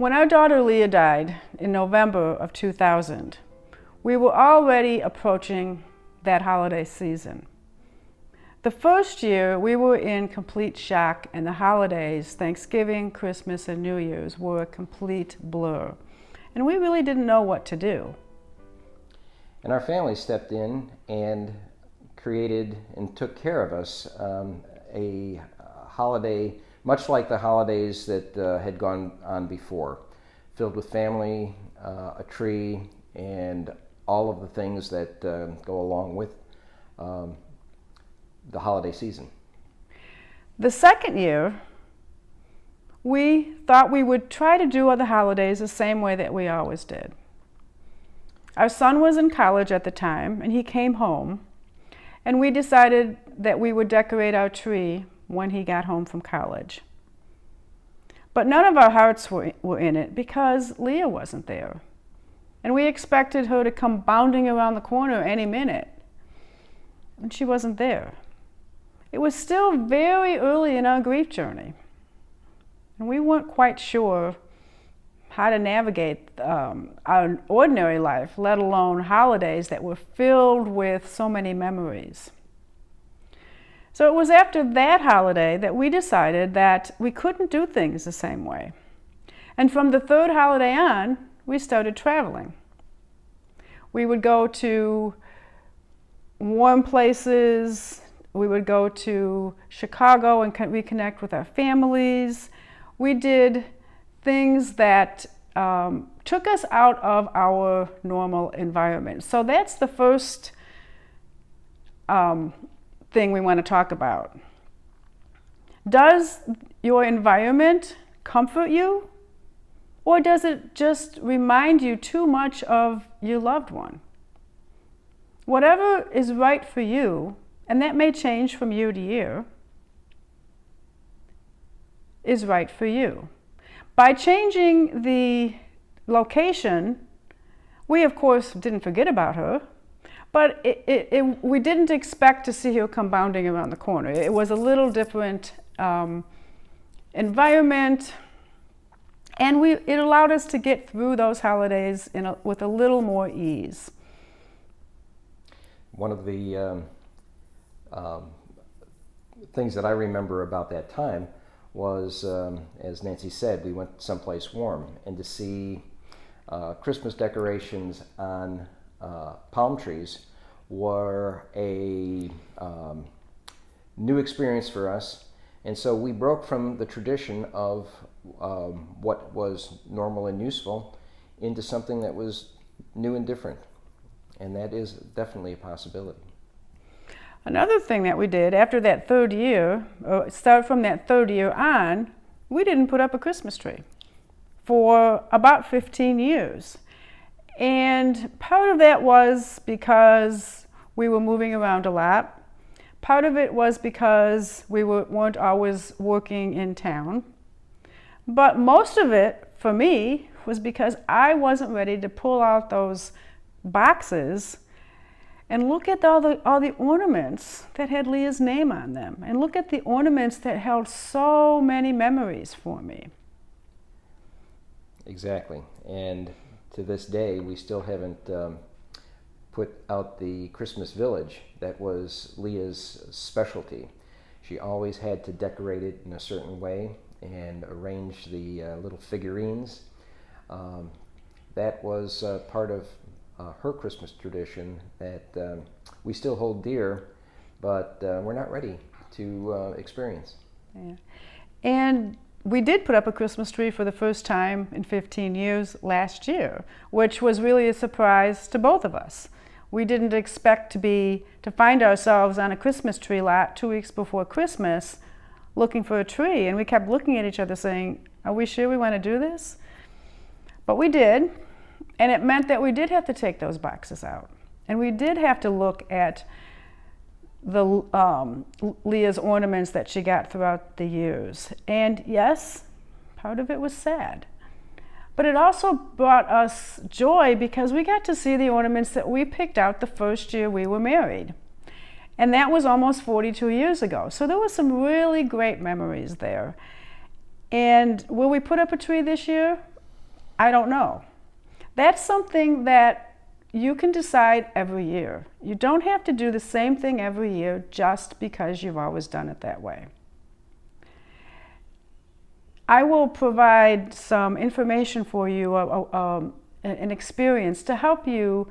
When our daughter Leah died in November of 2000, we were already approaching that holiday season. The first year, we were in complete shock, and the holidays, Thanksgiving, Christmas, and New Year's, were a complete blur. And we really didn't know what to do. And our family stepped in and created and took care of us a holiday, much like the holidays that had gone on before, filled with family, a tree, and all of the things that go along with the holiday season. The second year, we thought we would try to do other holidays the same way that we always did. Our son was in college at the time, and he came home, and we decided that we would decorate our tree when he got home from college. But none of our hearts were in it because Leah wasn't there. And we expected her to come bounding around the corner any minute. And she wasn't there. It was still very early in our grief journey. And we weren't quite sure how to navigate our ordinary life, let alone holidays that were filled with so many memories. So it was after that holiday that we decided that we couldn't do things the same way. And from the third holiday on, we started traveling. We would go to warm places. We would go to Chicago and reconnect with our families. We did things that took us out of our normal environment. So that's the first thing we want to talk about. Does your environment comfort you? Or does it just remind you too much of your loved one? Whatever is right for you, and that may change from year to year, is right for you. By changing the location, we of course didn't forget about her, but we didn't expect to see her come bounding around the corner. It was a little different environment, and it allowed us to get through those holidays with a little more ease. One of the things that I remember about that time was, as Nancy said, we went someplace warm, and to see Christmas decorations on palm trees were a new experience for us. And so we broke from the tradition of what was normal and useful into something that was new and different. And that is definitely a possibility. Another thing that we did after that third year, start from that third year on, we didn't put up a Christmas tree for about 15 years. And part of that was because we were moving around a lot. Part of it was because we weren't always working in town. But most of it, for me, was because I wasn't ready to pull out those boxes and look at all the ornaments that had Leah's name on them, and look at the ornaments that held so many memories for me. Exactly. And to this day, we still haven't put out the Christmas village that was Leah's specialty. She always had to decorate it in a certain way and arrange the little figurines. That was part of her Christmas tradition that we still hold dear, but we're not ready to experience. Yeah. And we did put up a Christmas tree for the first time in 15 years last year, which was really a surprise to both of us. We didn't expect to find ourselves on a Christmas tree lot 2 weeks before Christmas looking for a tree, and we kept looking at each other saying, are we sure we want to do this? But we did. And it meant that we did have to take those boxes out. And we did have to look at the Leah's ornaments that she got throughout the years. And yes, part of it was sad. But it also brought us joy because we got to see the ornaments that we picked out the first year we were married. And that was almost 42 years ago. So there were some really great memories there. And will we put up a tree this year? I don't know. That's something that you can decide every year. You don't have to do the same thing every year just because you've always done it that way. I will provide some information for you, an experience to help you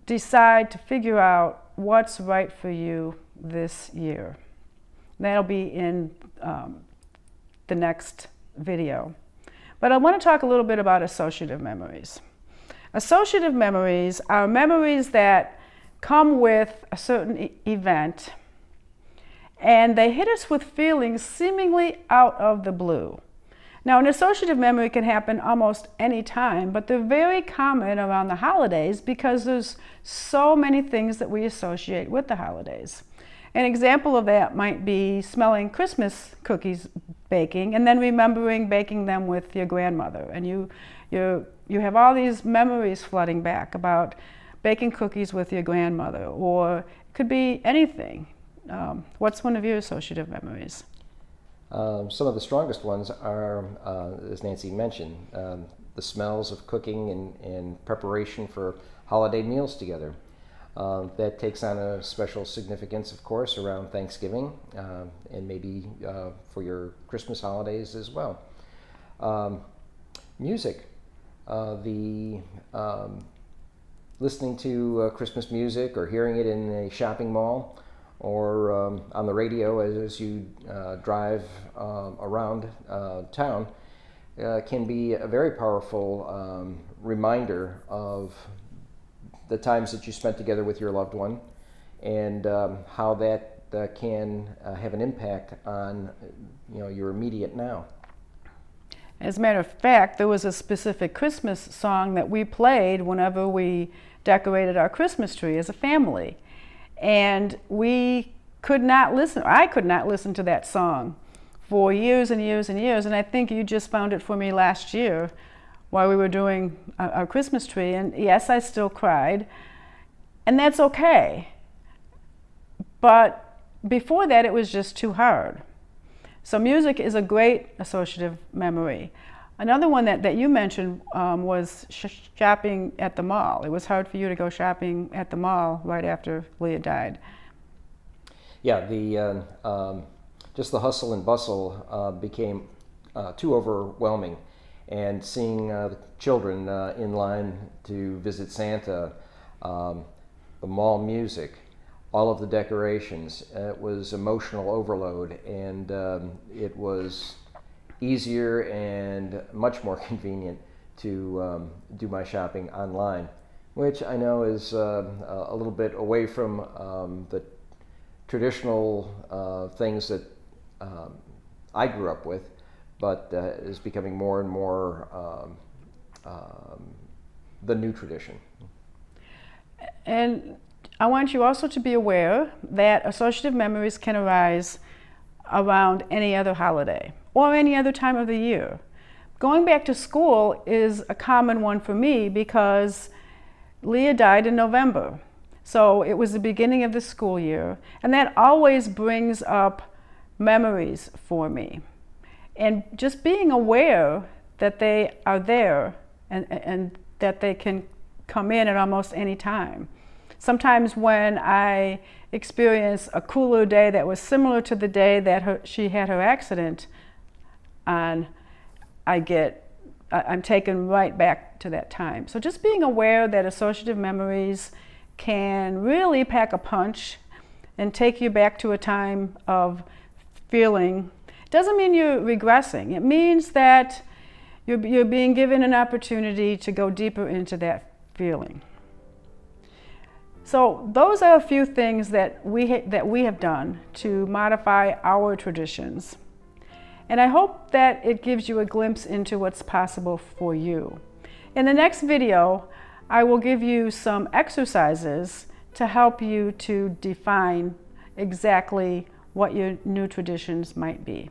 decide to figure out what's right for you this year. That'll be in the next video. But I want to talk a little bit about associative memories. Associative memories are memories that come with a certain event, and they hit us with feelings seemingly out of the blue. Now, an associative memory can happen almost any time, but they're very common around the holidays because there's so many things that we associate with the holidays. An example of that might be smelling Christmas cookies baking and then remembering baking them with your grandmother. And you have all these memories flooding back about baking cookies with your grandmother, or it could be anything. What's one of your associative memories? Some of the strongest ones are, as Nancy mentioned, the smells of cooking and preparation for holiday meals together. That takes on a special significance, of course, around Thanksgiving and maybe for your Christmas holidays as well. Music, listening to Christmas music or hearing it in a shopping mall or on the radio as you drive around town can be a very powerful reminder of the times that you spent together with your loved one and how that can have an impact on your immediate now. As a matter of fact, there was a specific Christmas song that we played whenever we decorated our Christmas tree as a family. And we could not listen, I could not listen to that song for years and years and years. And I think you just found it for me last year while we were doing our Christmas tree. And yes, I still cried. And that's okay. But before that, it was just too hard. So music is a great associative memory. Another one that you mentioned was shopping at the mall. It was hard for you to go shopping at the mall right after Leah died. Yeah, just the hustle and bustle became too overwhelming. And seeing the children in line to visit Santa, the mall music, all of the decorations, it was emotional overload, and it was easier and much more convenient to do my shopping online, which I know is a little bit away from the traditional things that I grew up with, but is becoming more and more the new tradition. And I want you also to be aware that associative memories can arise around any other holiday or any other time of the year. Going back to school is a common one for me because Leah died in November. So it was the beginning of the school year, and that always brings up memories for me. And just being aware that they are there and that they can come in at almost any time. Sometimes when I experience a cooler day that was similar to the day that she had her accident on, I'm taken right back to that time. So just being aware that associative memories can really pack a punch and take you back to a time of feeling. Doesn't mean you're regressing. It means that you're being given an opportunity to go deeper into that feeling. So those are a few things that we have done to modify our traditions. And I hope that it gives you a glimpse into what's possible for you. In the next video, I will give you some exercises to help you to define exactly what your new traditions might be.